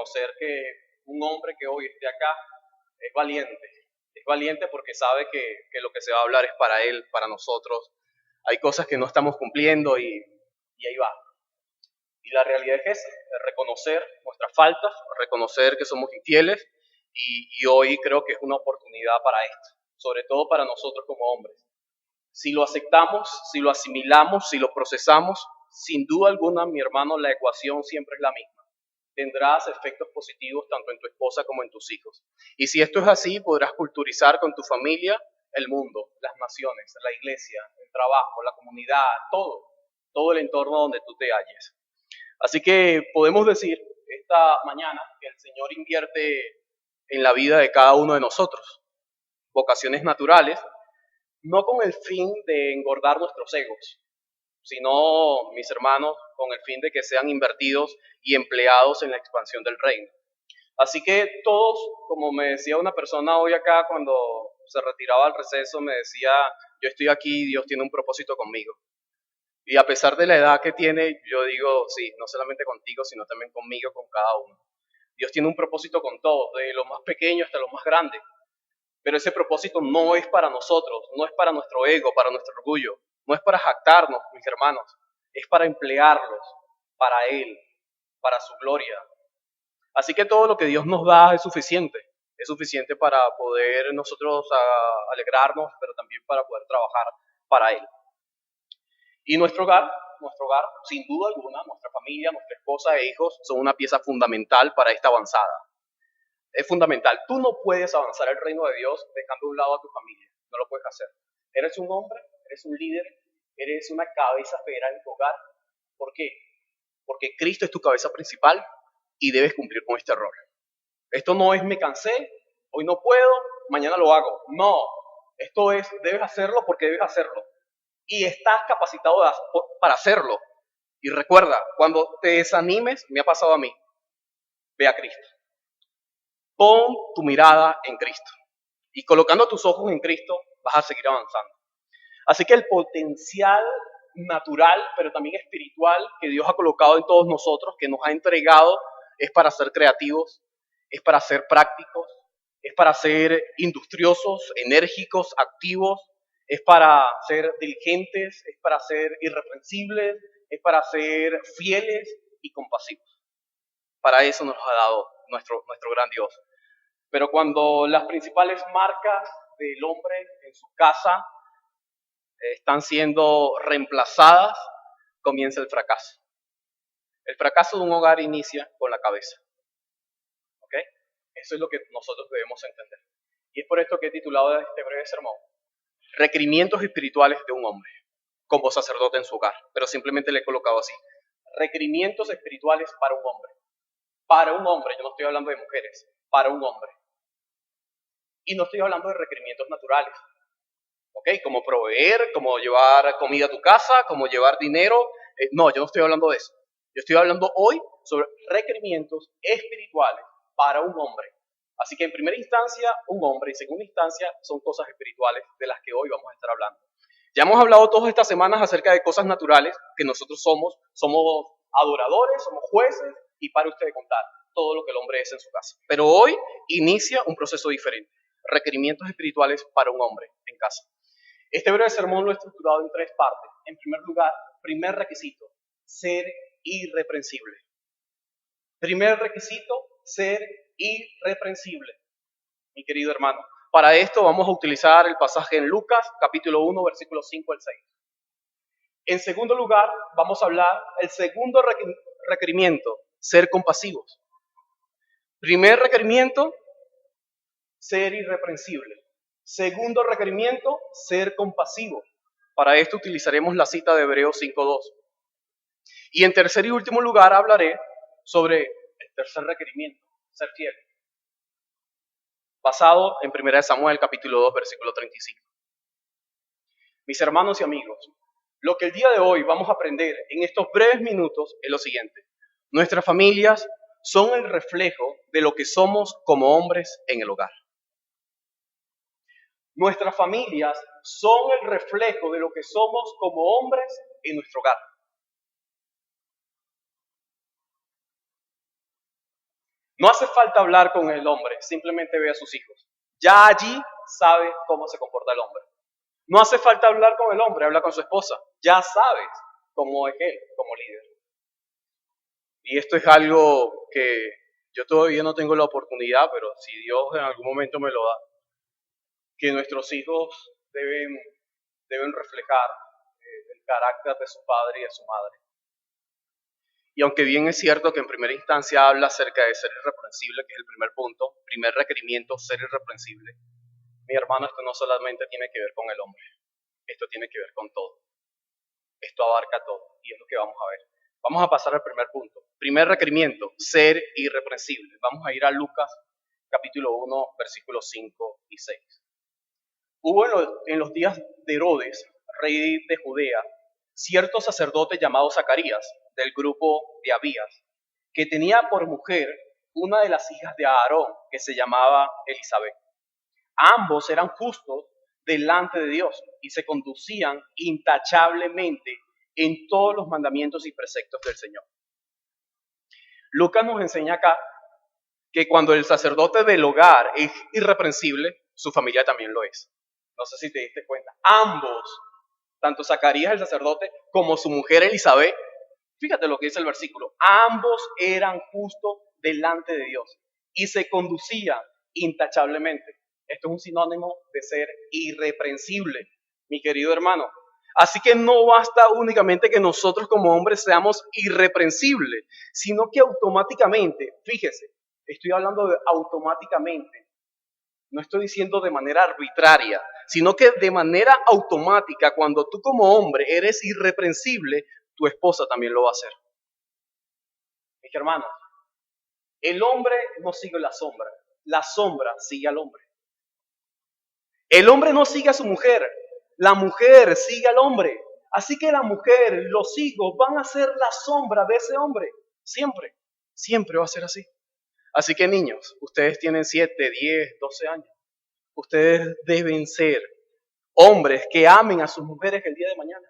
reconocer que un hombre que hoy esté acá es valiente. Es valiente porque sabe que lo que se va a hablar es para él, para nosotros. Hay cosas que no estamos cumpliendo y ahí va. Y la realidad es esa, es reconocer nuestras faltas, reconocer que somos infieles y hoy creo que es una oportunidad para esto, sobre todo para nosotros como hombres. Si lo aceptamos, si lo asimilamos, si lo procesamos, sin duda alguna, mi hermano, la ecuación siempre es la misma. Tendrás efectos positivos tanto en tu esposa como en tus hijos. Y si esto es así, podrás culturizar con tu familia el mundo, las naciones, la iglesia, el trabajo, la comunidad, todo el entorno donde tú te halles. Así que podemos decir esta mañana que el Señor invierte en la vida de cada uno de nosotros vocaciones naturales, no con el fin de engordar nuestros egos, sino, mis hermanos, con el fin de que sean invertidos y empleados en la expansión del reino. Así que todos, como me decía una persona hoy acá cuando se retiraba al receso, me decía, yo estoy aquí, Dios tiene un propósito conmigo. Y a pesar de la edad que tiene, yo digo, sí, no solamente contigo, sino también conmigo, con cada uno. Dios tiene un propósito con todos, de lo más pequeño hasta lo más grande. Pero ese propósito no es para nosotros, no es para nuestro ego, para nuestro orgullo, no es para jactarnos, mis hermanos, es para emplearlos, para Él, para su gloria. Así que todo lo que Dios nos da es suficiente para poder nosotros alegrarnos, pero también para poder trabajar para Él. Y nuestro hogar, sin duda alguna, nuestra familia, nuestra esposa e hijos son una pieza fundamental para esta avanzada. Es fundamental. Tú no puedes avanzar el reino de Dios dejando a un lado a tu familia. No lo puedes hacer. Eres un hombre, eres un líder, eres una cabeza federal en tu hogar. ¿Por qué? Porque Cristo es tu cabeza principal y debes cumplir con este rol. Esto no es me cansé, hoy no puedo, mañana lo hago. No, esto es debes hacerlo porque debes hacerlo. Y estás capacitado para hacerlo. Y recuerda, cuando te desanimes, me ha pasado a mí, ve a Cristo. Pon tu mirada en Cristo. Y colocando tus ojos en Cristo, vas a seguir avanzando. Así que el potencial natural, pero también espiritual que Dios ha colocado en todos nosotros, que nos ha entregado, es para ser creativos, es para ser prácticos, es para ser industriosos, enérgicos, activos, es para ser diligentes, es para ser irreprensibles, es para ser fieles y compasivos. Para eso nos ha dado nuestro gran Dios. Pero cuando las principales marcas del hombre en su casa están siendo reemplazadas, comienza el fracaso. El fracaso de un hogar inicia con la cabeza. ¿Ok? Eso es lo que nosotros debemos entender. Y es por esto que he titulado este breve sermón, Requerimientos espirituales de un hombre, como sacerdote en su hogar. Pero simplemente le he colocado así. Requerimientos espirituales para un hombre. Para un hombre, yo no estoy hablando de mujeres, para un hombre. Y no estoy hablando de requerimientos naturales. ¿Ok? Como proveer, como llevar comida a tu casa, como llevar dinero. No, yo no estoy hablando de eso. Yo estoy hablando hoy sobre requerimientos espirituales para un hombre. Así que en primera instancia, un hombre, y en segunda instancia, son cosas espirituales de las que hoy vamos a estar hablando. Ya hemos hablado todas estas semanas acerca de cosas naturales que nosotros somos adoradores, somos jueces, y para usted contar todo lo que el hombre es en su casa. Pero hoy inicia un proceso diferente. Requerimientos espirituales para un hombre en casa. Este breve sermón lo he estructurado en 3 partes. En primer lugar, primer requisito, ser irreprensible. Primer requisito, ser irreprensible, mi querido hermano. Para esto vamos a utilizar el pasaje en Lucas, capítulo 1, versículos 5 al 6. En segundo lugar, vamos a hablar el segundo requerimiento, ser compasivos. Primer requerimiento, ser irreprensible. Segundo requerimiento, ser compasivo. Para esto utilizaremos la cita de Hebreos 5:2. Y en tercer y último lugar hablaré sobre el tercer requerimiento, ser fiel. Basado en 1 Samuel capítulo 2, versículo 35. Mis hermanos y amigos, lo que el día de hoy vamos a aprender en estos breves minutos es lo siguiente. Nuestras familias son el reflejo de lo que somos como hombres en el hogar. Nuestras familias son el reflejo de lo que somos como hombres en nuestro hogar. No hace falta hablar con el hombre, simplemente ve a sus hijos. Ya allí sabe cómo se comporta el hombre. No hace falta hablar con el hombre, habla con su esposa. Ya sabes cómo es él como líder. Y esto es algo que yo todavía no tengo la oportunidad, pero si Dios en algún momento me lo da, que nuestros hijos deben reflejar el carácter de su padre y de su madre. Y aunque bien es cierto que en primera instancia habla acerca de ser irreprensible, que es el primer punto, primer requerimiento, ser irreprensible, mi hermano, esto no solamente tiene que ver con el hombre, esto tiene que ver con todo. Esto abarca todo y es lo que vamos a ver. Vamos a pasar al primer punto. Primer requerimiento, ser irreprensible. Vamos a ir a Lucas capítulo 1, versículos 5 y 6. Hubo en los días de Herodes, rey de Judea, cierto sacerdote llamado Zacarías, del grupo de Abías, que tenía por mujer una de las hijas de Aarón, que se llamaba Elizabeth. Ambos eran justos delante de Dios y se conducían intachablemente en todos los mandamientos y preceptos del Señor. Lucas nos enseña acá que cuando el sacerdote del hogar es irreprensible, su familia también lo es. No sé si te diste cuenta. Ambos, tanto Zacarías el sacerdote como su mujer Elizabeth, fíjate lo que dice el versículo, ambos eran justos delante de Dios y se conducían intachablemente. Esto es un sinónimo de ser irreprensible, mi querido hermano. Así que no basta únicamente que nosotros como hombres seamos irreprensibles, sino que automáticamente, fíjese, estoy hablando de automáticamente, no estoy diciendo de manera arbitraria, sino que de manera automática, cuando tú como hombre eres irreprensible, tu esposa también lo va a hacer. Mis hermanos, el hombre no sigue la sombra sigue al hombre. El hombre no sigue a su mujer, la mujer sigue al hombre. Así que la mujer, los hijos van a ser la sombra de ese hombre. Siempre, siempre va a ser así. Así que niños, ustedes tienen 7, 10, 12 años. Ustedes deben ser hombres que amen a sus mujeres el día de mañana.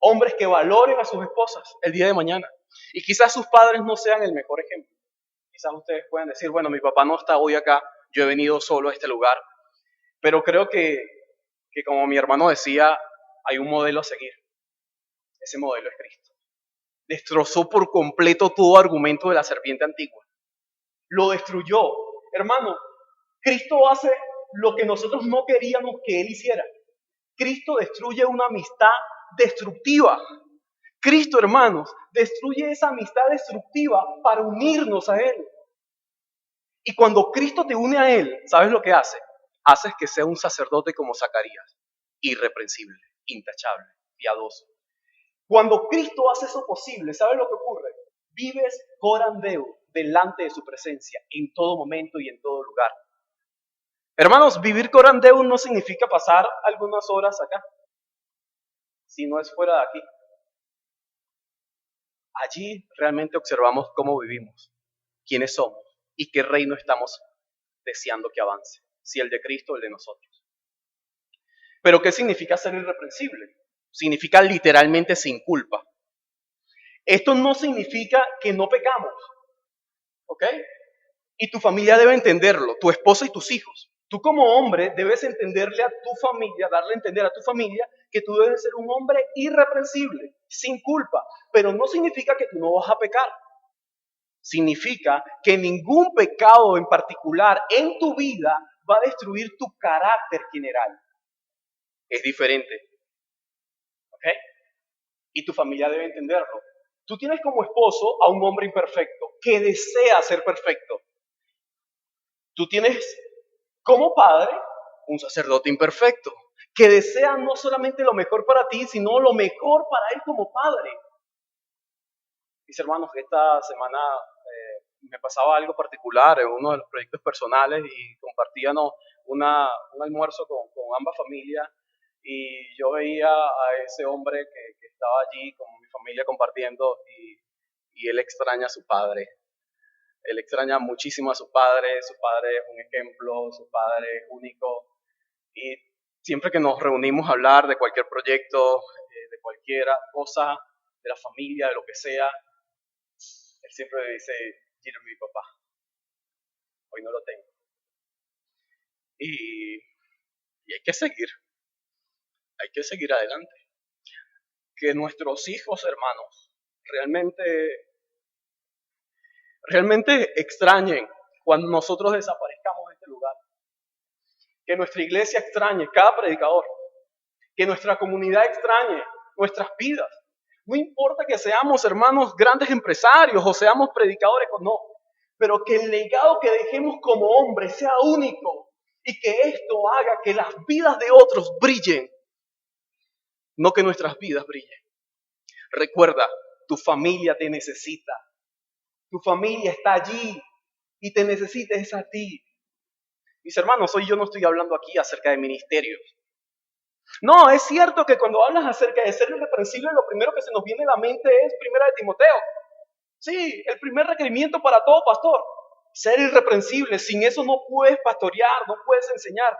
Hombres que valoren a sus esposas el día de mañana. Y quizás sus padres no sean el mejor ejemplo. Quizás ustedes puedan decir, bueno, mi papá no está hoy acá, yo he venido solo a este lugar. Pero creo que como mi hermano decía, hay un modelo a seguir. Ese modelo es Cristo. Destrozó por completo todo argumento de la serpiente antigua. Lo destruyó. Hermano, Cristo hace lo que nosotros no queríamos que Él hiciera. Cristo destruye una amistad destructiva. Cristo, hermanos, destruye esa amistad destructiva para unirnos a Él. Y cuando Cristo te une a Él, ¿sabes lo que hace? Haces que sea un sacerdote como Zacarías, irreprensible, intachable, piadoso. Cuando Cristo hace eso posible, ¿sabes lo que ocurre? Vives corandeo delante de su presencia en todo momento y en todo lugar. Hermanos, vivir corandeo no significa pasar algunas horas acá, si no es fuera de aquí. Allí realmente observamos cómo vivimos, quiénes somos y qué reino estamos deseando que avance, si el de Cristo o el de nosotros. Pero ¿qué significa ser irreprensible? Significa literalmente sin culpa. Esto no significa que no pecamos, ¿ok? Y tu familia debe entenderlo, tu esposa y tus hijos. Tú como hombre debes entenderle a tu familia, darle a entender a tu familia que tú debes ser un hombre irreprensible, sin culpa. Pero no significa que tú no vas a pecar. Significa que ningún pecado en particular en tu vida va a destruir tu carácter general. Es diferente. ¿Ok? Y tu familia debe entenderlo. Tú tienes como esposo a un hombre imperfecto que desea ser perfecto. Tú tienes como padre un sacerdote imperfecto que desea no solamente lo mejor para ti, sino lo mejor para él como padre. Mis hermanos, esta semana me pasaba algo particular en uno de los proyectos personales y compartíamos un almuerzo con ambas familias y yo veía a ese hombre que estaba allí con mi familia compartiendo y él extraña a su padre. Él extraña muchísimo a su padre es un ejemplo, su padre es único. Y siempre que nos reunimos a hablar de cualquier proyecto, de cualquier cosa, de la familia, de lo que sea, él siempre dice, Jeremy, mi papá. hoy no lo tengo. Y hay que seguir adelante. Que nuestros hijos, hermanos, realmente extrañen cuando nosotros desaparezcamos de este lugar. Que nuestra iglesia extrañe cada predicador. Que nuestra comunidad extrañe nuestras vidas. No importa que seamos, hermanos, grandes empresarios o seamos predicadores o no, pero que el legado que dejemos como hombres sea único y que esto haga que las vidas de otros brillen, no que nuestras vidas brillen. Recuerda, tu familia te necesita. Tu familia está allí y te necesita es a ti. Mis hermanos, hoy yo no estoy hablando aquí acerca de ministerios. No, es cierto que cuando hablas acerca de ser irreprensible, lo primero que se nos viene a la mente es 1 de Timoteo. Sí, el primer requerimiento para todo pastor, ser irreprensible. Sin eso no puedes pastorear, no puedes enseñar.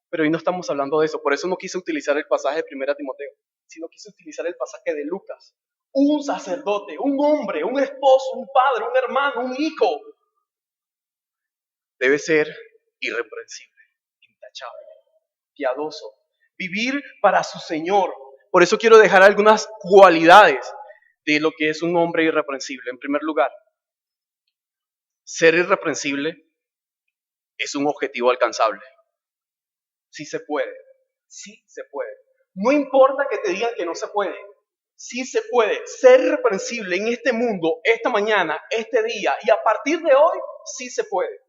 Pero hoy no estamos hablando de eso, por eso no quise utilizar el pasaje de 1 Timoteo, sino quise utilizar el pasaje de Lucas. Un sacerdote, un hombre, un esposo, un padre, un hermano, un hijo, debe ser irreprensible, intachable, piadoso, vivir para su Señor. Por eso quiero dejar algunas cualidades de lo que es un hombre irreprensible. En primer lugar, ser irreprensible es un objetivo alcanzable. Sí se puede, sí se puede. No importa que te digan que no se puede, sí se puede. Ser irreprensible en este mundo, esta mañana, este día y a partir de hoy, sí se puede.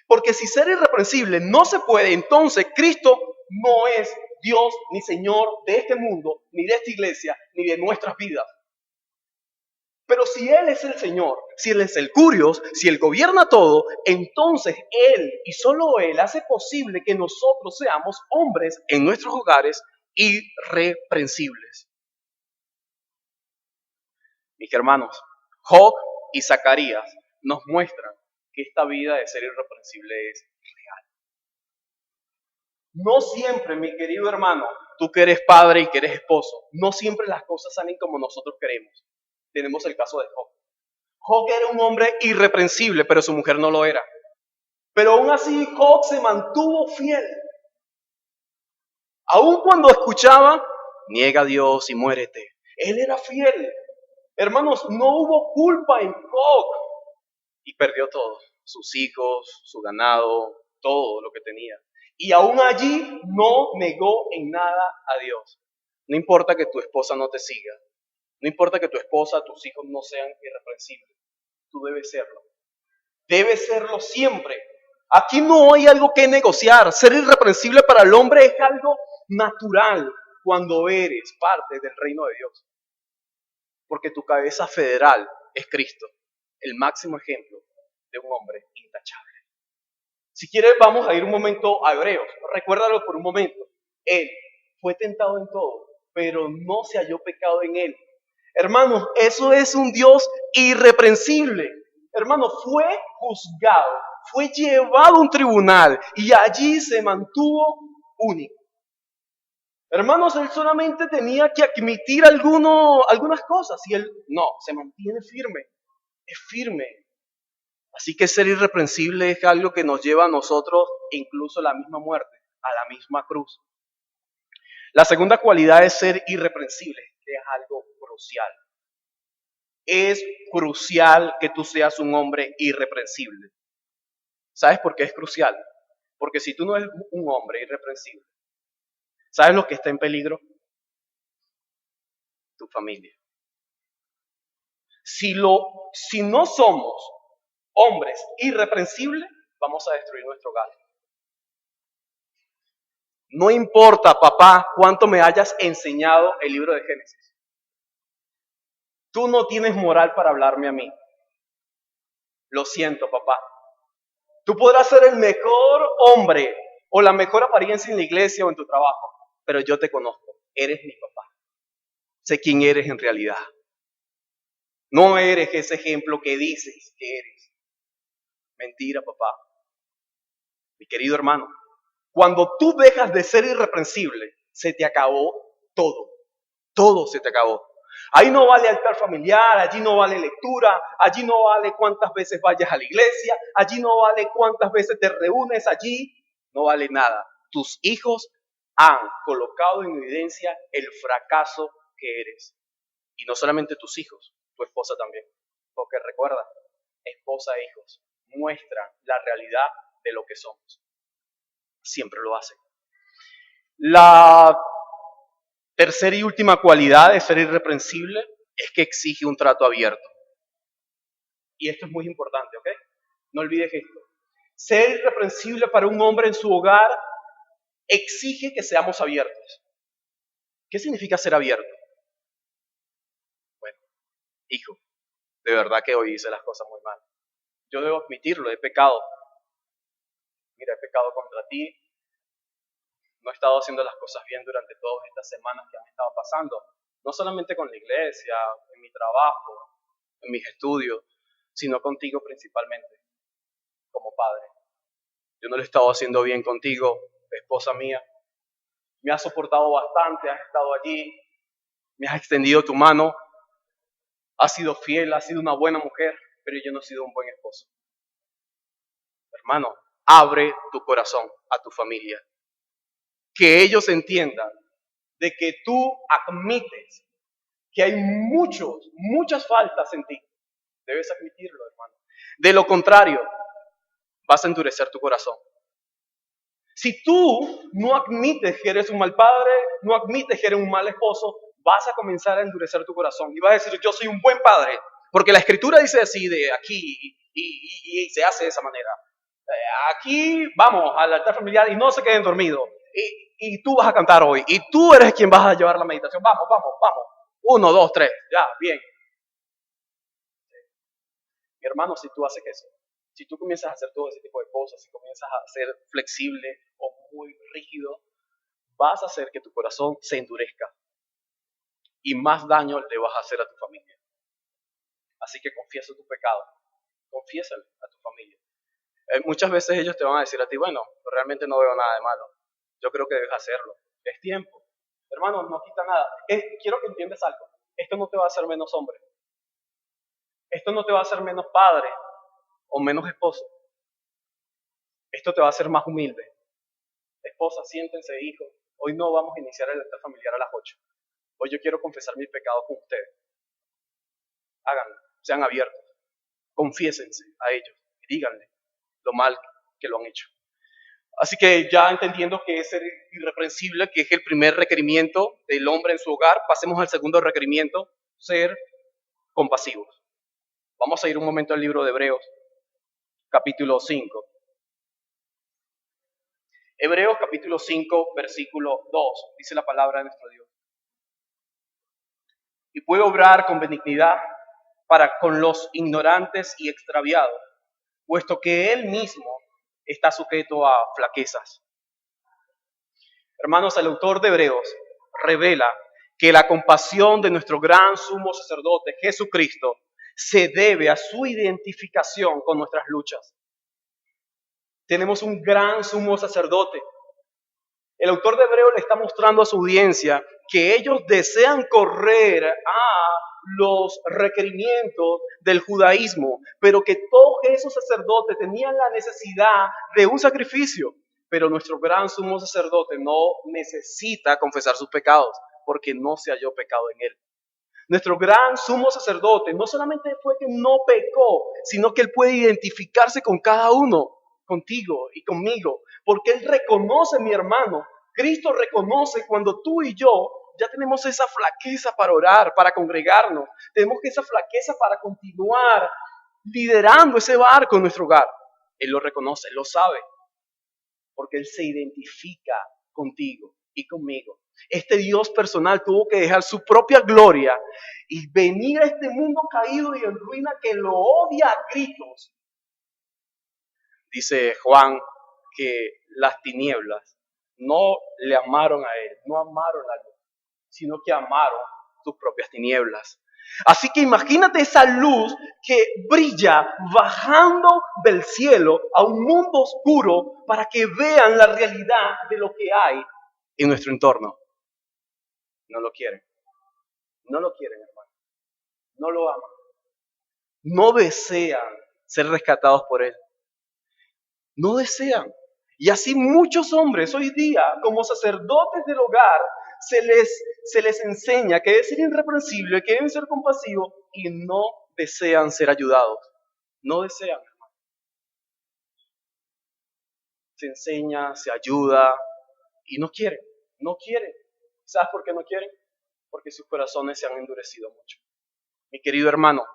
Porque si ser irreprensible no se puede, entonces Cristo no es Dios ni Señor de este mundo, ni de esta iglesia, ni de nuestras vidas. Pero si Él es el Señor, si Él es el Curios, si Él gobierna todo, entonces Él y solo Él hace posible que nosotros seamos hombres en nuestros hogares irreprensibles. Mis hermanos, Job y Zacarías nos muestran que esta vida de ser irreprensible es real. No siempre, mi querido hermano, tú que eres padre y que eres esposo, no siempre las cosas salen como nosotros queremos. Tenemos el caso de Job. Job era un hombre irreprensible, pero su mujer no lo era. Pero aún así Job se mantuvo fiel. Aun cuando escuchaba, niega a Dios y muérete. Él era fiel. Hermanos, no hubo culpa en Job. Y perdió todo. Sus hijos, su ganado, todo lo que tenía. Y aún allí no negó en nada a Dios. No importa que tu esposa no te siga. No importa que tu esposa, tus hijos no sean irreprensibles. Tú debes serlo. Debes serlo siempre. Aquí no hay algo que negociar. Ser irreprensible para el hombre es algo natural cuando eres parte del reino de Dios. Porque tu cabeza federal es Cristo, el máximo ejemplo de un hombre intachable. Si quieres, vamos a ir un momento a Hebreos. Recuérdalo por un momento. Él fue tentado en todo, pero no se halló pecado en él. Hermanos, eso es un Dios irreprensible. Hermanos, fue juzgado, fue llevado a un tribunal y allí se mantuvo único. Hermanos, él solamente tenía que admitir algunas cosas y él no, se mantiene firme, es firme. Así que ser irreprensible es algo que nos lleva a nosotros incluso a la misma muerte, a la misma cruz. La segunda cualidad es ser irreprensible, que es algo crucial. Es crucial que tú seas un hombre irreprensible. ¿Sabes por qué es crucial? Porque si tú no eres un hombre irreprensible, ¿sabes lo que está en peligro? Tu familia. Si no somos hombres irreprensibles, vamos a destruir nuestro hogar. No importa, papá, cuánto me hayas enseñado el libro de Génesis. Tú no tienes moral para hablarme a mí. Lo siento, papá. Tú podrás ser el mejor hombre o la mejor apariencia en la iglesia o en tu trabajo, pero yo te conozco. Eres mi papá. Sé quién eres en realidad. No eres ese ejemplo que dices que eres. Mentira, papá. Mi querido hermano, cuando tú dejas de ser irreprensible, se te acabó todo. Todo se te acabó. Ahí no vale altar familiar, allí no vale lectura, allí no vale cuántas veces vayas a la iglesia, allí no vale cuántas veces te reúnes, allí no vale nada. Tus hijos han colocado en evidencia el fracaso que eres. Y no solamente tus hijos, tu esposa también. Porque recuerda, esposa e hijos muestran la realidad de lo que somos. Siempre lo hacen. La tercera y última cualidad de ser irreprensible es que exige un trato abierto. Y esto es muy importante, ¿ok? No olvides esto. Ser irreprensible para un hombre en su hogar exige que seamos abiertos. ¿Qué significa ser abierto? Bueno, hijo, de verdad que hoy hice las cosas muy mal. Yo debo admitirlo, he pecado. Mira, he pecado contra ti. No he estado haciendo las cosas bien durante todas estas semanas que han estado pasando. No solamente con la iglesia, en mi trabajo, en mis estudios, sino contigo principalmente, como padre. Yo no lo he estado haciendo bien contigo, esposa mía. Me has soportado bastante, has estado allí, me has extendido tu mano, has sido fiel, has sido una buena mujer, pero yo no he sido un buen esposo. Hermano, abre tu corazón a tu familia. Que ellos entiendan de que tú admites que hay muchas faltas en ti. Debes admitirlo, hermano. De lo contrario, vas a endurecer tu corazón. Si tú no admites que eres un mal padre, no admites que eres un mal esposo, vas a comenzar a endurecer tu corazón y vas a decir, yo soy un buen padre, porque la escritura dice así de aquí y se hace de esa manera. Aquí vamos al altar familiar y no se queden dormidos. Y tú vas a cantar hoy y tú eres quien vas a llevar la meditación. Vamos. 1, 2, 3, ya, bien. Mi hermano, si tú haces eso, si tú comienzas a hacer todo ese tipo de cosas, si comienzas a ser flexible o muy rígido, vas a hacer que tu corazón se endurezca y más daño le vas a hacer a tu familia. Así que confiesa tu pecado, confiésalo a tu familia. Muchas veces ellos te van a decir a ti, bueno, realmente no veo nada de malo, yo creo que debes hacerlo, es tiempo. Hermano, no quita nada. Quiero que entiendas algo, esto no te va a hacer menos hombre, esto no te va a hacer menos padre o menos esposo, esto te va a hacer más humilde. Esposa, siéntense, hijos, hoy no vamos a iniciar el altar familiar a las 8. Hoy yo quiero confesar mis pecados con ustedes. Háganlo, sean abiertos, confiésense a ellos, díganle lo mal que lo han hecho. Así que ya entendiendo que es ser irreprensible, que es el primer requerimiento del hombre en su hogar, pasemos al segundo requerimiento, ser compasivos. Vamos a ir un momento al libro de Hebreos, capítulo 5. Hebreos capítulo 5, versículo 2, dice la palabra de nuestro Dios. Y puede obrar con benignidad para con los ignorantes y extraviados, puesto que Él mismo está sujeto a flaquezas. Hermanos, el autor de Hebreos revela que la compasión de nuestro gran sumo sacerdote, Jesucristo, se debe a su identificación con nuestras luchas. Tenemos un gran sumo sacerdote. El autor de Hebreos le está mostrando a su audiencia que ellos desean correr a los requerimientos del judaísmo, pero que todos esos sacerdotes tenían la necesidad de un sacrificio. Pero nuestro gran sumo sacerdote no necesita confesar sus pecados, porque no se halló pecado en él. Nuestro gran sumo sacerdote no solamente fue que no pecó, sino que él puede identificarse con cada uno, contigo y conmigo, porque él reconoce, mi hermano, Cristo reconoce cuando tú y yo ya tenemos esa flaqueza para orar, para congregarnos, tenemos esa flaqueza para continuar liderando ese barco en nuestro hogar. Él lo reconoce, él lo sabe, porque él se identifica contigo y conmigo. Este Dios personal tuvo que dejar su propia gloria y venir a este mundo caído y en ruina que lo odia a gritos. Dice Juan que las tinieblas no le amaron a él, no amaron la luz, sino que amaron sus propias tinieblas. Así que imagínate esa luz que brilla bajando del cielo a un mundo oscuro para que vean la realidad de lo que hay en nuestro entorno. No lo quieren. No lo quieren, hermano. No lo aman. No desean ser rescatados por Él. No desean. Y así muchos hombres hoy día, como sacerdotes del hogar, se les enseña que deben ser irreprensibles, que deben ser compasivos y no desean ser ayudados. No desean. Se enseña, se ayuda y no quieren. No quieren. ¿Sabes por qué no quieren? Porque sus corazones se han endurecido mucho. Mi querido hermano,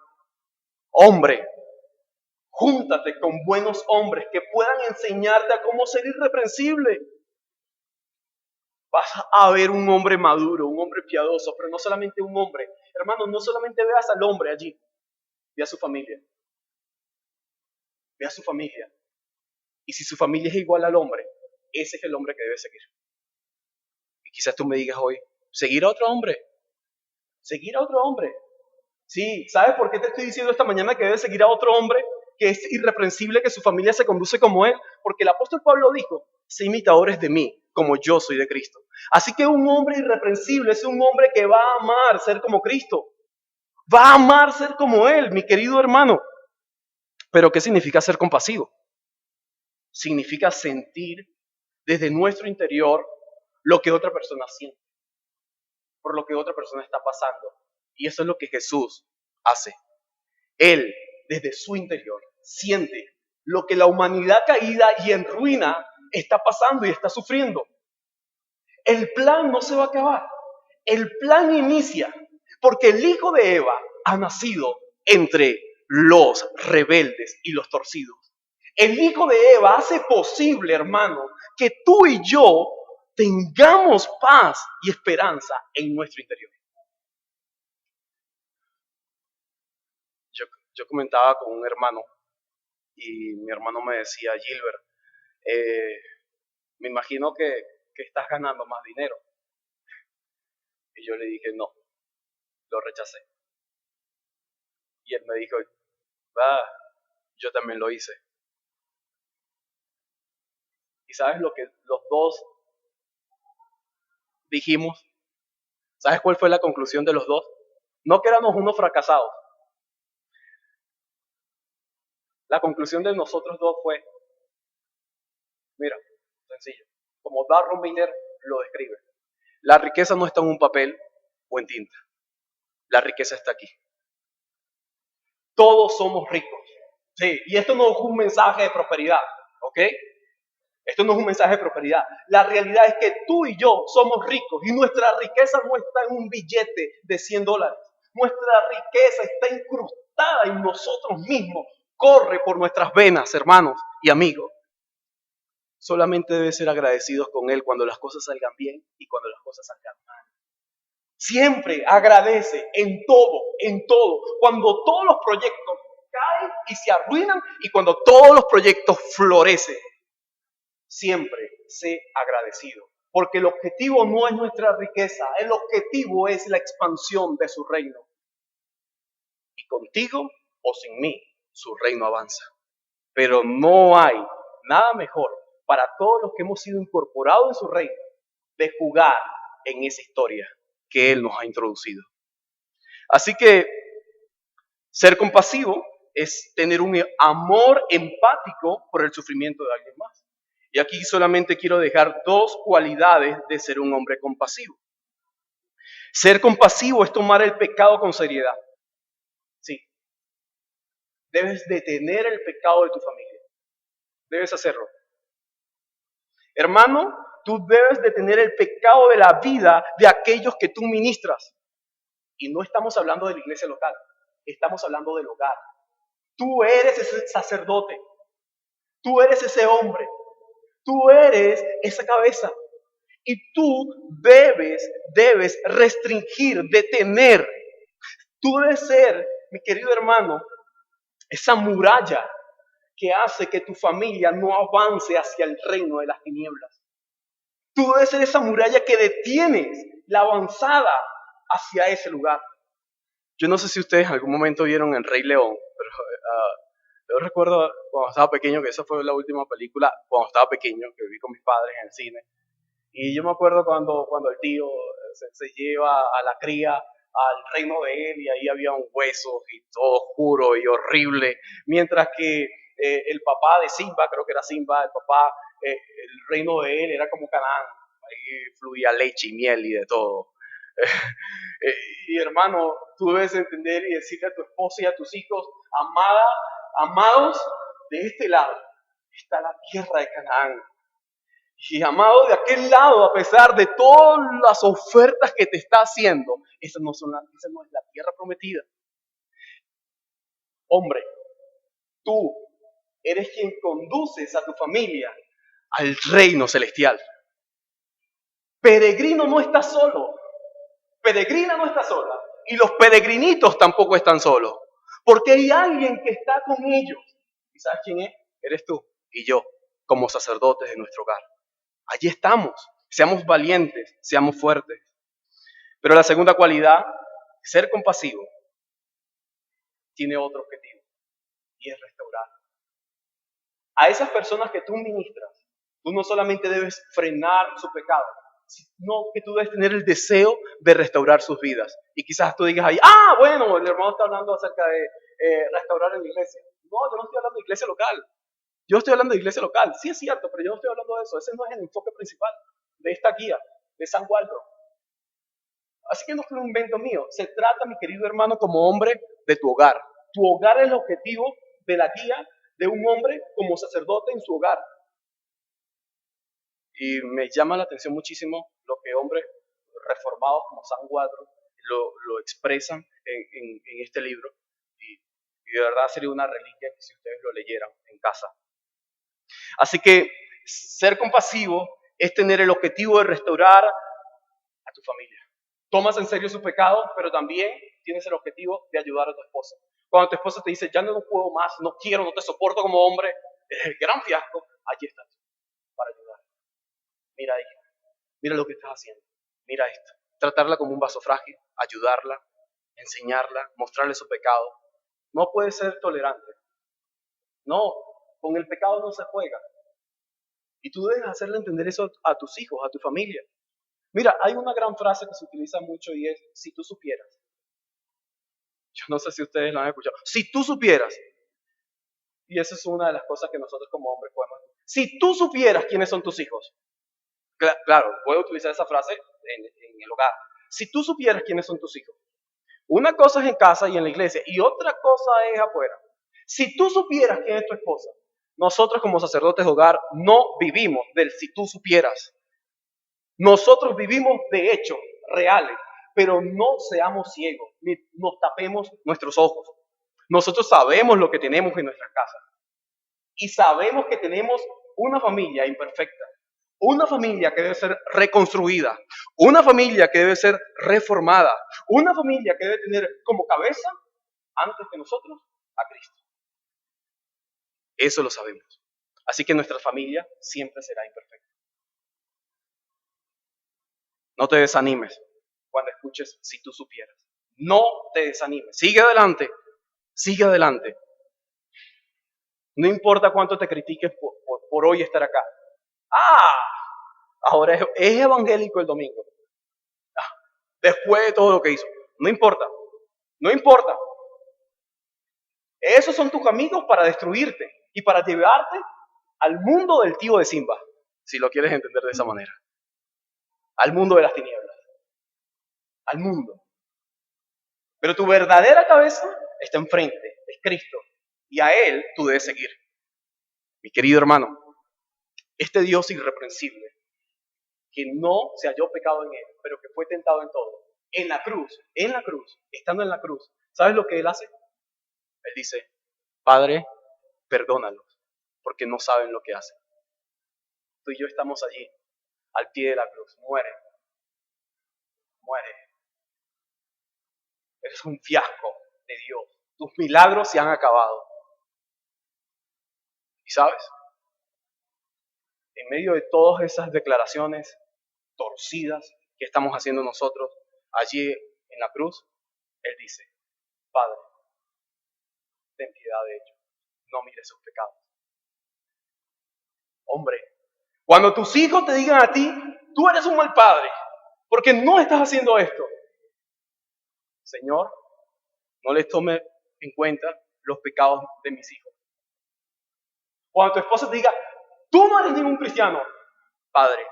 hombre, júntate con buenos hombres que puedan enseñarte a cómo ser irreprensible. Vas a ver un hombre maduro, un hombre piadoso, pero no solamente un hombre. Hermano, no solamente veas al hombre allí, ve a su familia. Ve a su familia. Y si su familia es igual al hombre, ese es el hombre que debe seguir. Y quizás tú me digas hoy, seguir a otro hombre. Seguir a otro hombre. Sí, ¿sabes por qué te estoy diciendo esta mañana que debes seguir a otro hombre que es irreprensible, que su familia se conduce como él? Porque el apóstol Pablo dijo, sé imitadores de mí, como yo soy de Cristo. Así que un hombre irreprensible es un hombre que va a amar ser como Cristo. Va a amar ser como él, mi querido hermano. Pero ¿qué significa ser compasivo? Significa sentir desde nuestro interior lo que otra persona siente, por lo que otra persona está pasando. Y eso es lo que Jesús hace. Él, desde su interior, siente lo que la humanidad caída y en ruina está pasando y está sufriendo. El plan no se va a acabar. El plan inicia porque el hijo de Eva ha nacido entre los rebeldes y los torcidos. El hijo de Eva hace posible, hermano, que tú y yo tengamos paz y esperanza en nuestro interior. Yo comentaba con un hermano y mi hermano me decía, Gilbert, me imagino que estás ganando más dinero. Y yo le dije, no, lo rechacé. Y él me dijo, yo también lo hice. ¿Y sabes lo que los dos dijimos? ¿Sabes cuál fue la conclusión de los dos? No que éramos unos fracasados. La conclusión de nosotros dos fue, mira, sencillo, como Darren Miller lo describe, la riqueza no está en un papel o en tinta, la riqueza está aquí. Todos somos ricos. Sí, y esto no es un mensaje de prosperidad, ¿ok? Esto no es un mensaje de prosperidad. La realidad es que tú y yo somos ricos y nuestra riqueza no está en un billete de $100. Nuestra riqueza está incrustada en nosotros mismos. Corre por nuestras venas, hermanos y amigos. Solamente debes ser agradecidos con Él cuando las cosas salgan bien y cuando las cosas salgan mal. Siempre agradece en todo, en todo. Cuando todos los proyectos caen y se arruinan y cuando todos los proyectos florecen. Siempre sé agradecido, porque el objetivo no es nuestra riqueza, el objetivo es la expansión de su reino. Y contigo o sin mí, su reino avanza. Pero no hay nada mejor para todos los que hemos sido incorporados en su reino de jugar en esa historia que Él nos ha introducido. Así que ser compasivo es tener un amor empático por el sufrimiento de alguien más. Y aquí solamente quiero dejar dos cualidades de ser un hombre compasivo. Ser compasivo es tomar el pecado con seriedad. Sí. Debes detener el pecado de tu familia. Debes hacerlo. Hermano, tú debes detener el pecado de la vida de aquellos que tú ministras. Y no estamos hablando de la iglesia local. Estamos hablando del hogar. Tú eres ese sacerdote. Tú eres ese hombre. Tú eres esa cabeza. Y tú debes restringir, detener. Tú debes ser, mi querido hermano, esa muralla que hace que tu familia no avance hacia el reino de las tinieblas. Tú debes ser esa muralla que detienes la avanzada hacia ese lugar. Yo no sé si ustedes en algún momento vieron El Rey León, pero yo recuerdo cuando estaba pequeño, que esa fue la última película, cuando estaba pequeño, que vi con mis padres en el cine. Y yo me acuerdo cuando el tío se lleva a la cría al reino de él y ahí había un hueso y todo oscuro y horrible, mientras que el papá de Simba, creo que era Simba, el papá, el reino de él era como Canaán, ahí fluía leche y miel y de todo. Eh, y hermano, tú debes entender y decirle a tu esposa y a tus hijos, amada, amados, de este lado está la tierra de Canaán. Y amado, de aquel lado, a pesar de todas las ofertas que te está haciendo, esa no es la tierra prometida. Hombre, tú eres quien conduces a tu familia al reino celestial. Peregrino no está solo. Peregrina no está sola. Y los peregrinitos tampoco están solos. Porque hay alguien que está con ellos. ¿Y sabes quién es? Eres tú y yo, como sacerdotes de nuestro hogar. Allí estamos. Seamos valientes, seamos fuertes. Pero la segunda cualidad, ser compasivo, tiene otro objetivo. Y es restaurar. A esas personas que tú ministras, tú no solamente debes frenar su pecado, sino que tú debes tener el deseo de restaurar sus vidas. Y quizás tú digas ahí, bueno, el hermano está hablando acerca de restaurar en la iglesia. No, yo no estoy hablando de iglesia local. Yo estoy hablando de iglesia local. Sí es cierto, pero yo no estoy hablando de eso. Ese no es el enfoque principal de esta guía, de San Waldo. Así que no es un invento mío. Se trata, mi querido hermano, como hombre de tu hogar. Tu hogar es el objetivo de la guía de un hombre como sacerdote en su hogar. Y me llama la atención muchísimo lo que hombres reformados como San Waldo lo expresan en este libro. Y de verdad sería una reliquia que si ustedes lo leyeran en casa. Así que ser compasivo es tener el objetivo de restaurar a tu familia. Tomas en serio su pecado, pero también tienes el objetivo de ayudar a tu esposa. Cuando tu esposa te dice, ya no puedo más, no quiero, no te soporto como hombre, es el gran fiasco, allí estás para ayudar. Mira hija, mira lo que estás haciendo, mira esto. Tratarla como un vaso frágil, ayudarla, enseñarla, mostrarle su pecado. No puedes ser tolerante. No, con el pecado no se juega. Y tú debes hacerle entender eso a tus hijos, a tu familia. Mira, hay una gran frase que se utiliza mucho y es, si tú supieras. Yo no sé si ustedes la han escuchado. Si tú supieras. Y esa es una de las cosas que nosotros como hombres podemos hacer. Si tú supieras quiénes son tus hijos. Claro, puedo utilizar esa frase en el hogar. Si tú supieras quiénes son tus hijos. Una cosa es en casa y en la iglesia y otra cosa es afuera. Si tú supieras quién es tu esposa. Nosotros como sacerdotes de hogar no vivimos del si tú supieras. Nosotros vivimos de hechos reales, pero no seamos ciegos, ni nos tapemos nuestros ojos. Nosotros sabemos lo que tenemos en nuestras casas y sabemos que tenemos una familia imperfecta, una familia que debe ser reconstruida, una familia que debe ser reformada, una familia que debe tener como cabeza, antes que nosotros, a Cristo. Eso lo sabemos. Así que nuestra familia siempre será imperfecta. No te desanimes cuando escuches si tú supieras. No te desanimes. Sigue adelante. Sigue adelante. No importa cuánto te critiques por hoy estar acá. Ahora es evangélico el domingo. Después de todo lo que hizo. No importa. No importa. Esos son tus amigos para destruirte y para llevarte al mundo del tío de Simba, si lo quieres entender de esa manera. Al mundo de las tinieblas. Al mundo. Pero tu verdadera cabeza está enfrente, es Cristo. Y a Él tú debes seguir. Mi querido hermano, este Dios irreprensible, que no se halló pecado en Él, pero que fue tentado en todo, en la cruz, estando en la cruz, ¿sabes lo que Él hace? Él dice, Padre, perdónalos, porque no saben lo que hacen. Tú y yo estamos allí, al pie de la cruz. Muere. Eres un fiasco de Dios. Tus milagros se han acabado. ¿Y sabes? En medio de todas esas declaraciones torcidas que estamos haciendo nosotros, allí en la cruz, Él dice, Padre, ten piedad de ellos, no mires sus pecados. Hombre, cuando tus hijos te digan a ti, tú eres un mal padre, porque no estás haciendo esto, Señor, no les tome en cuenta los pecados de mis hijos. Cuando tu esposa te diga, tú no eres ningún cristiano, Padre,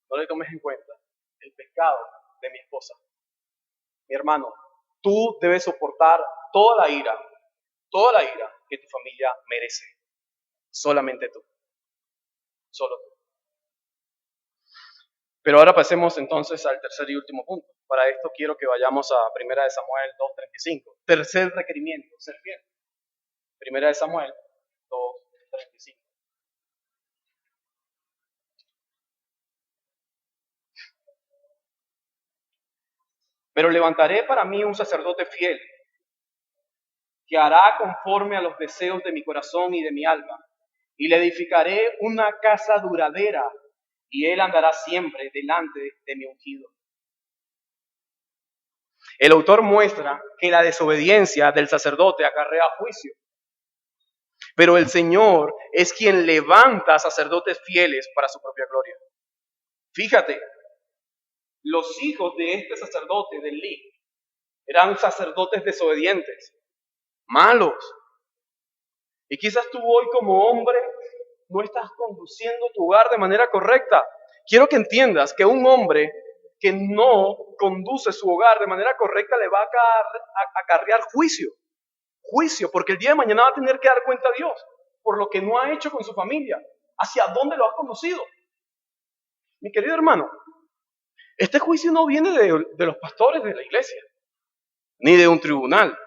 no le tomes en cuenta el pecado de mi esposa. Mi hermano, tú debes soportar toda la ira que tu familia merece. Solamente tú. Solo tú. Pero ahora pasemos entonces al tercer y último punto. Para esto quiero que vayamos a 1 Samuel 2:35. Tercer requerimiento, ser fiel. 1 Samuel 2:35. Pero levantaré para mí un sacerdote fiel, que hará conforme a los deseos de mi corazón y de mi alma, y le edificaré una casa duradera, y él andará siempre delante de mi ungido. El autor muestra que la desobediencia del sacerdote acarrea juicio, pero el Señor es quien levanta sacerdotes fieles para su propia gloria. Fíjate, los hijos de este sacerdote, de Elí, eran sacerdotes desobedientes, malos. Y quizás tú hoy como hombre no estás conduciendo tu hogar de manera correcta. Quiero que entiendas que un hombre que no conduce su hogar de manera correcta le va a acarrear juicio. Juicio, porque el día de mañana va a tener que dar cuenta a Dios por lo que no ha hecho con su familia. ¿Hacia dónde lo has conducido? Mi querido hermano, este juicio no viene de los pastores de la iglesia, ni de un tribunal.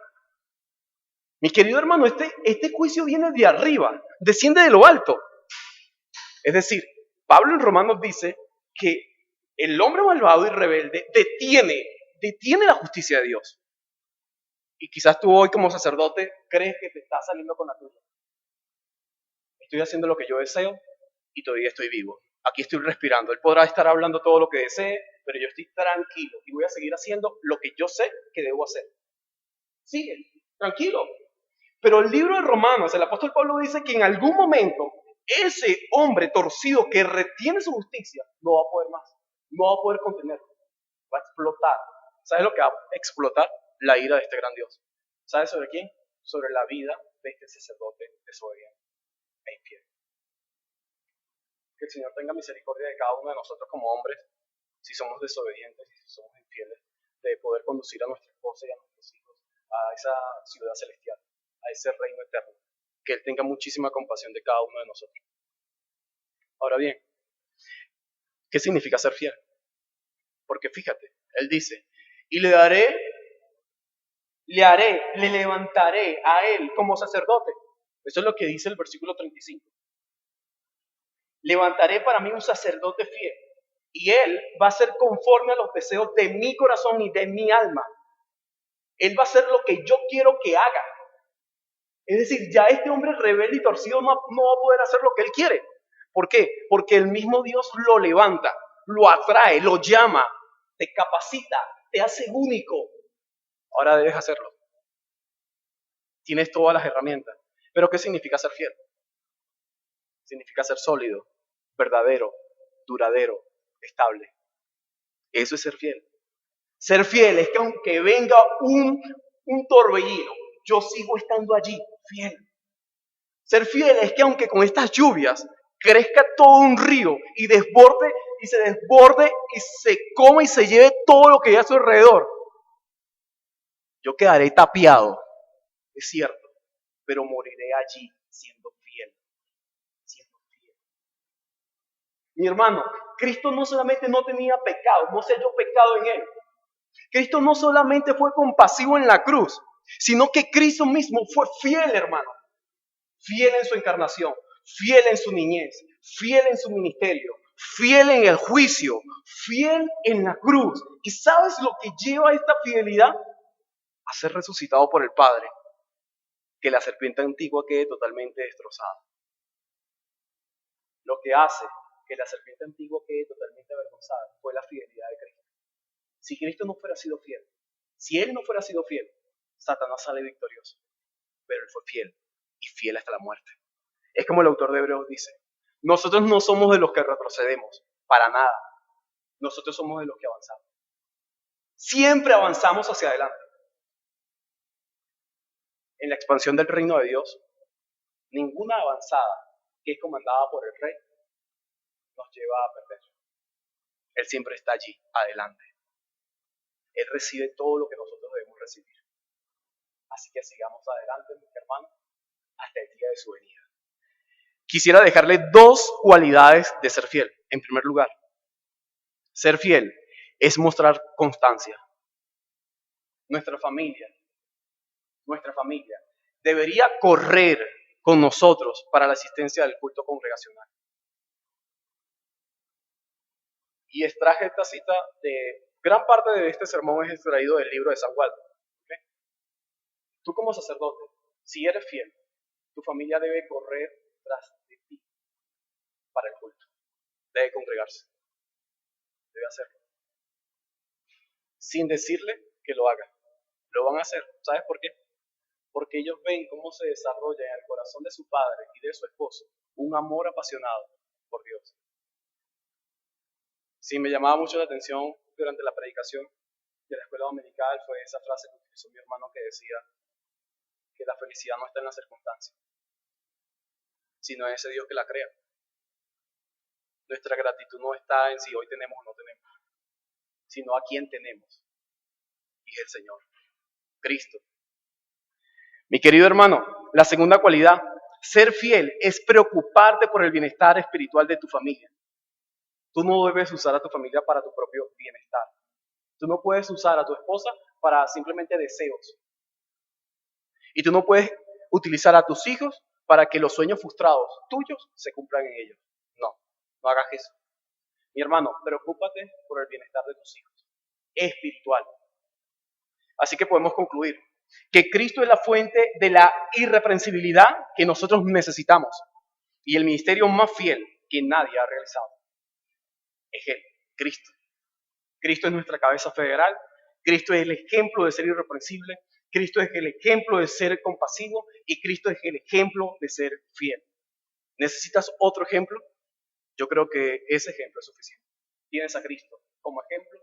Mi querido hermano, este juicio viene de arriba, desciende de lo alto. Es decir, Pablo en Romanos dice que el hombre malvado y rebelde detiene la justicia de Dios. Y quizás tú hoy como sacerdote crees que te estás saliendo con la tuya. Estoy haciendo lo que yo deseo y todavía estoy vivo. Aquí estoy respirando. Él podrá estar hablando todo lo que desee, pero yo estoy tranquilo y voy a seguir haciendo lo que yo sé que debo hacer. Sigue, tranquilo. Pero el libro de Romanos, el apóstol Pablo dice que en algún momento ese hombre torcido que retiene su justicia no va a poder más, no va a poder contenerlo, va a explotar. ¿Sabes lo que va a explotar? La ira de este gran Dios. ¿Sabes sobre quién? Sobre la vida de este sacerdote desobediente e infiel. Que el Señor tenga misericordia de cada uno de nosotros como hombres, si somos desobedientes y si somos infieles, de poder conducir a nuestra esposa y a nuestros hijos a esa ciudad celestial, a ese reino eterno. Que Él tenga muchísima compasión de cada uno de nosotros. Ahora bien, ¿qué significa ser fiel? Porque fíjate, Él dice, y le levantaré a Él como sacerdote. Eso es lo que dice el versículo 35. Levantaré para mí un sacerdote fiel, y Él va a ser conforme a los deseos de mi corazón y de mi alma. Él va a hacer lo que yo quiero que haga. Es decir, ya este hombre rebelde y torcido no va a poder hacer lo que él quiere. ¿Por qué? Porque el mismo Dios lo levanta, lo atrae, lo llama, te capacita, te hace único. Ahora debes hacerlo. Tienes todas las herramientas. ¿Pero qué significa ser fiel? Significa ser sólido, verdadero, duradero, estable. Eso es ser fiel. Ser fiel es que aunque venga un torbellino, yo sigo estando allí, fiel. Ser fiel es que aunque con estas lluvias crezca todo un río y se desborde y se coma y se lleve todo lo que hay a su alrededor, yo quedaré tapiado, es cierto, pero moriré allí siendo fiel. Mi hermano, Cristo no solamente no tenía pecado, no se halló pecado en Él. Cristo no solamente fue compasivo en la cruz, sino que Cristo mismo fue fiel, hermano. Fiel en su encarnación, fiel en su niñez, fiel en su ministerio, fiel en el juicio, fiel en la cruz. ¿Y sabes lo que lleva a esta fidelidad? A ser resucitado por el Padre. Que la serpiente antigua quede totalmente destrozada. Lo que hace que la serpiente antigua quede totalmente avergonzada fue la fidelidad de Cristo. Si Cristo no fuera sido fiel, si Él no fuera sido fiel, Satanás sale victorioso. Pero Él fue fiel, y fiel hasta la muerte. Es como el autor de Hebreos dice, nosotros no somos de los que retrocedemos, para nada. Nosotros somos de los que avanzamos. Siempre avanzamos hacia adelante. en la expansión del reino de Dios, ninguna avanzada que es comandada por el rey nos lleva a perder. Él siempre está allí, adelante. Él recibe todo lo que nosotros debemos recibir. Así que sigamos adelante, mis hermanos, hasta el día de su venida. Quisiera dejarle dos cualidades de ser fiel. En primer lugar, ser fiel es mostrar constancia. Nuestra familia debería correr con nosotros para la asistencia del culto congregacional. Y extraje esta cita de gran parte de este sermón es extraído del libro de San Waldo. ¿Okay? Tú como sacerdote, si eres fiel, tu familia debe correr tras de ti para el culto. Debe congregarse. Debe hacerlo. Sin decirle que lo haga. Lo van a hacer. ¿Sabes por qué? Porque ellos ven cómo se desarrolla en el corazón de su padre y de su esposo un amor apasionado por Dios. Sí, me llamaba mucho la atención durante la predicación de la escuela dominical fue esa frase que utilizó mi hermano que decía que la felicidad no está en las circunstancias, sino en ese Dios que la crea. Nuestra gratitud no está en si hoy tenemos o no tenemos, sino a quién tenemos. Y es el Señor, Cristo. Mi querido hermano, la segunda cualidad, ser fiel es preocuparte por el bienestar espiritual de tu familia. Tú no debes usar a tu familia para tu propio bienestar. Tú no puedes usar a tu esposa para simplemente deseos. Y tú no puedes utilizar a tus hijos para que los sueños frustrados tuyos se cumplan en ellos. No, no hagas eso. Mi hermano, preocúpate por el bienestar de tus hijos. Espiritual. Así que podemos concluir que Cristo es la fuente de la irreprensibilidad que nosotros necesitamos. Y el ministerio más fiel que nadie ha realizado es Él, Cristo. Cristo es nuestra cabeza federal. Cristo es el ejemplo de ser irreprensible. Cristo es el ejemplo de ser compasivo. Y Cristo es el ejemplo de ser fiel. ¿Necesitas otro ejemplo? Yo creo que ese ejemplo es suficiente. Tienes a Cristo como ejemplo